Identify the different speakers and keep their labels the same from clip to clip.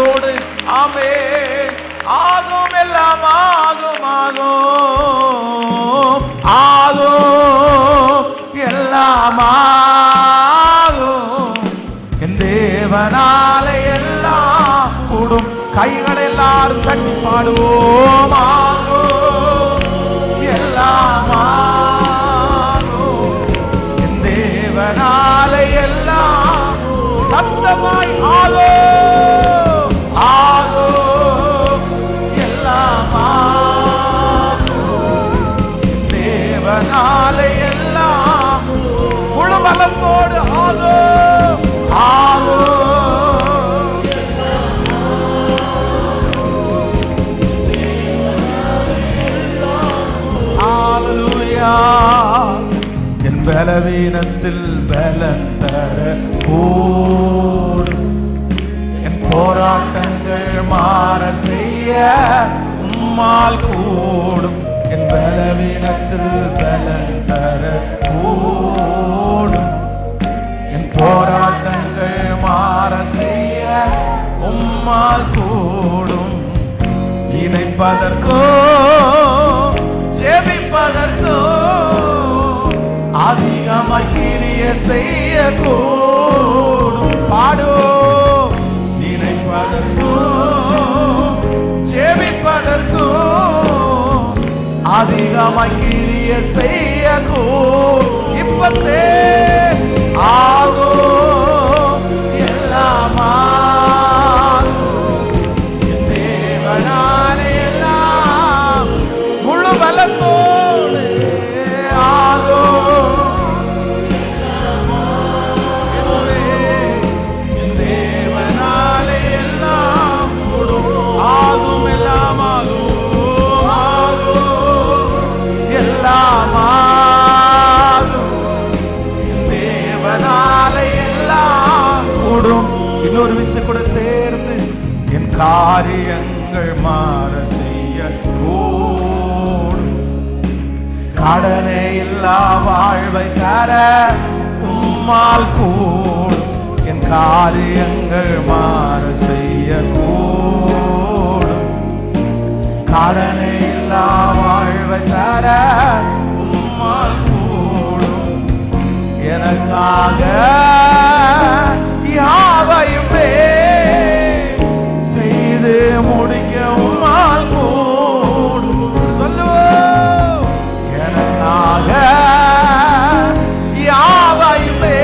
Speaker 1: பலத்தோடு ஆமென். ஆகும், எல்லாம் ஆகும், ஆகும், ஆகும், எல்லாம் ஆகும். என் தேவனாலே எல்லாம் கூடும். கைகளை எல்லாரும் தட்டி பாடுவோம். ஆகும், எல்லாம் ஆகும். என் தேவனாலே எல்லாம் சத்தமாய் ஆகும், ஆகும், எல்லாம் ஆகும். என் தேவனாலே எல்லாம் முழு பலத்தோடு ஆகும், ஆகும். என் பலவீனத்தில் பலன் தர கூடும். என் போராட்டங்கள் மாற செய்ய உம்மால் கூடும். என் பலவீனத்தில் பலன் தர கூடும். என் போராட்டங்கள் மாற செய்ய உம்மால் கூடும். இணைப்பதற்கோ ஜெபிப்பதற்கோ அதிகமாய் கிரிய செய்ய கூடும். பாடோ நினைப்பதற்கோ ஜெபிப்பதற்கோ அதிகமாய் கிரிய செய்ய கூடும். இப்ப ஆகும், எல்லாம் ஆகும். என் தேவனாலே எல்லாம் முழு பலத்தோடு ஆகும். என் தேவனாலே எல்லாம் ஆகும், எல்லாம் ஆகும், ஆகும், எல்லாம் ஆகும். என் தேவனாலே எல்லாம் கூடும். இன்னொரு விஷயம் கூட சேர்ந்து என் காரியங்கள் மாற செய்ய கூடும். கடனே இல்லா வாழ்வை தர உம்மால் கூடும். என் காரியங்கள் மாற செய்ய கூடும். கடனே இல்லா வாழ்வை தர உம்மால் கூடும். எனக்காக யாவையுமே செய்து முடிக்க உம்மால் கூடும். சொல்லுவோம். எனக்காக யாவையுமே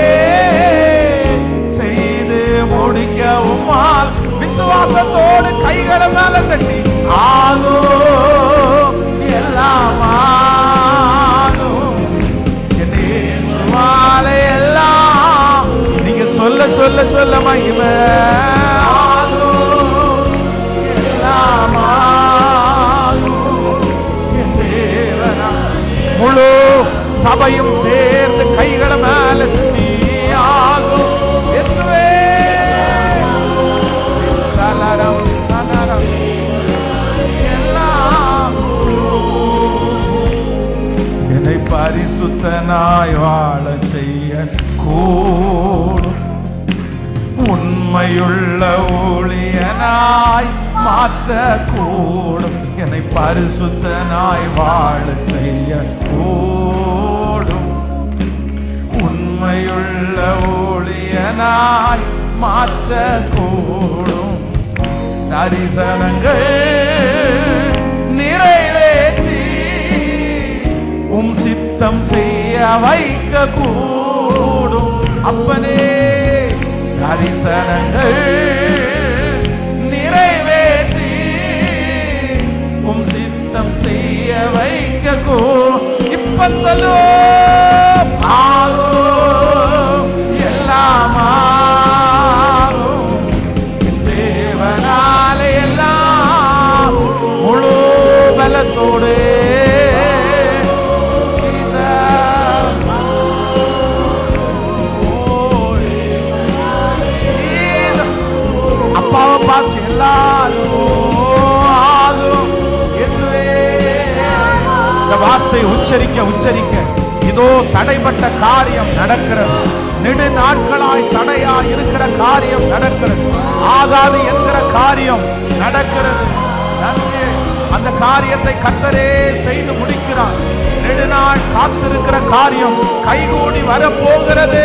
Speaker 1: செய்து முடிக்க உம்மால். விசுவாசத்தோடு கைகளை மேல தட்டி ஆகும், எல்லாம் ஆகும். என் இயேசுவாலே எல்லாம் நீங்க சொல்ல சொல்ல சொல்ல மகிமை ஆகும், எல்லாம் ஆகும். என் தேவனா முழு சபையும் சேர்ந்து கைகளை மேல தட்டி ஆகும். இயேசுவே தலரம் தலரம் எல்லாம். என்னை பரிசுத்தனாய் வாழ செய்ய கூடும். உண்மையுள்ள ஊழியனாய் மாற்ற கூடும். என்னை பரிசுத்தனாய் வாழ செய்ய கூடும். உண்மையுள்ள ஊழியனாய் மாற்ற கூடும். தரிசனங்கள் நிறைவேற்றி உம் சித்தம் செய்ய வைக்க கூடும். அப்பனே தரிசனங்கள் நிறைவேற்றி உம் சித்தம் செய்ய வைக்க கூடும். இப்ப சொல்லுவோம். ஆகும், எல்லாம் ஆகும். என் தேவனாலே எல்லாம் முழு பலத்தோடு அப்பாவை பார்த்து எல்லாரும் ஆகும். இயேசுவே இந்த வார்த்தை உச்சரிக்க உச்சரிக்க இதோ தடைப்பட்ட காரியம் நடக்கிறது. நெடு நாட்களாய் தடையாய் இருக்கிற காரியம் நடக்கிறது. ஆகாது என்கிற காரியம் நடக்கிறது. அந்த காரியத்தை கர்த்தரே செய்து முடிக்கிறார். நெடுநாள் காத்திருக்கிற காரியம் கைகூடி வர போகிறது.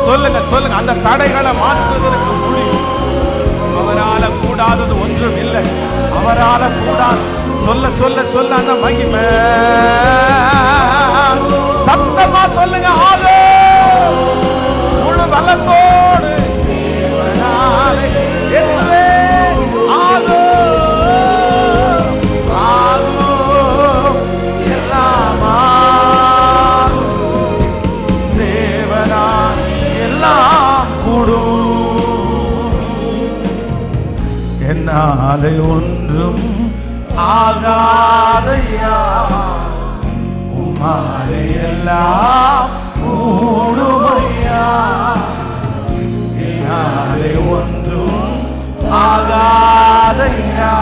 Speaker 1: சொல்லுங்க சொல்லுங்க, அந்த தடைகளை மாற்றுவதற்கு முடியும். அவரால கூடாதது ஒன்றும் இல்லை. அவரால கூடாது. சொல்ல சொல்ல சொல்ல அந்த மகிமை சத்தமா சொல்லுங்க. ஆகோ முழு பலத்தோடு இயேசுவே ஆகோ ஆகோ எல்லாம் தேவனா எல்லாம் கூடும். என்னாலே ஒன்றும் ஆகாதையா, உம்மாலே எல்லாம் கூடுமையா. என்னாலே ஒன்றும் ஆகாதையா,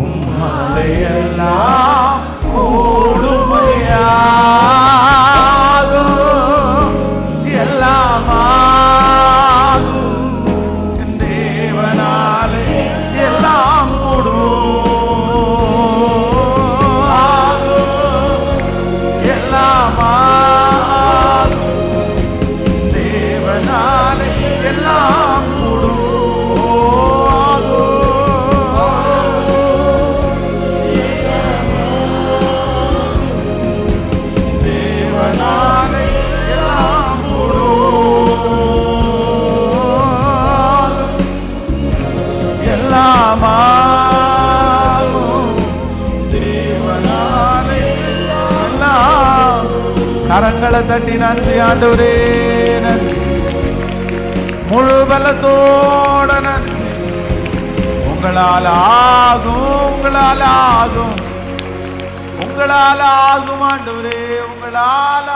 Speaker 1: உம்மாலே எல்லாம் கூடுமையா. எல்லாம் தேவனாலே எல்லாம் கூடும். தேவனாலே எல்லாம் கூடும். தேவனாலே எல்லாம் கூடும். எல்லாம் தேவனாலே எல்லாம். கரங்களை தட்டி நன்றி ஆண்டவரே, முழு பலத்தோட உங்களால் ஆகும், உங்களால் ஆகும், உங்களால் ஆகும் ஆண்டவரே, உங்களால்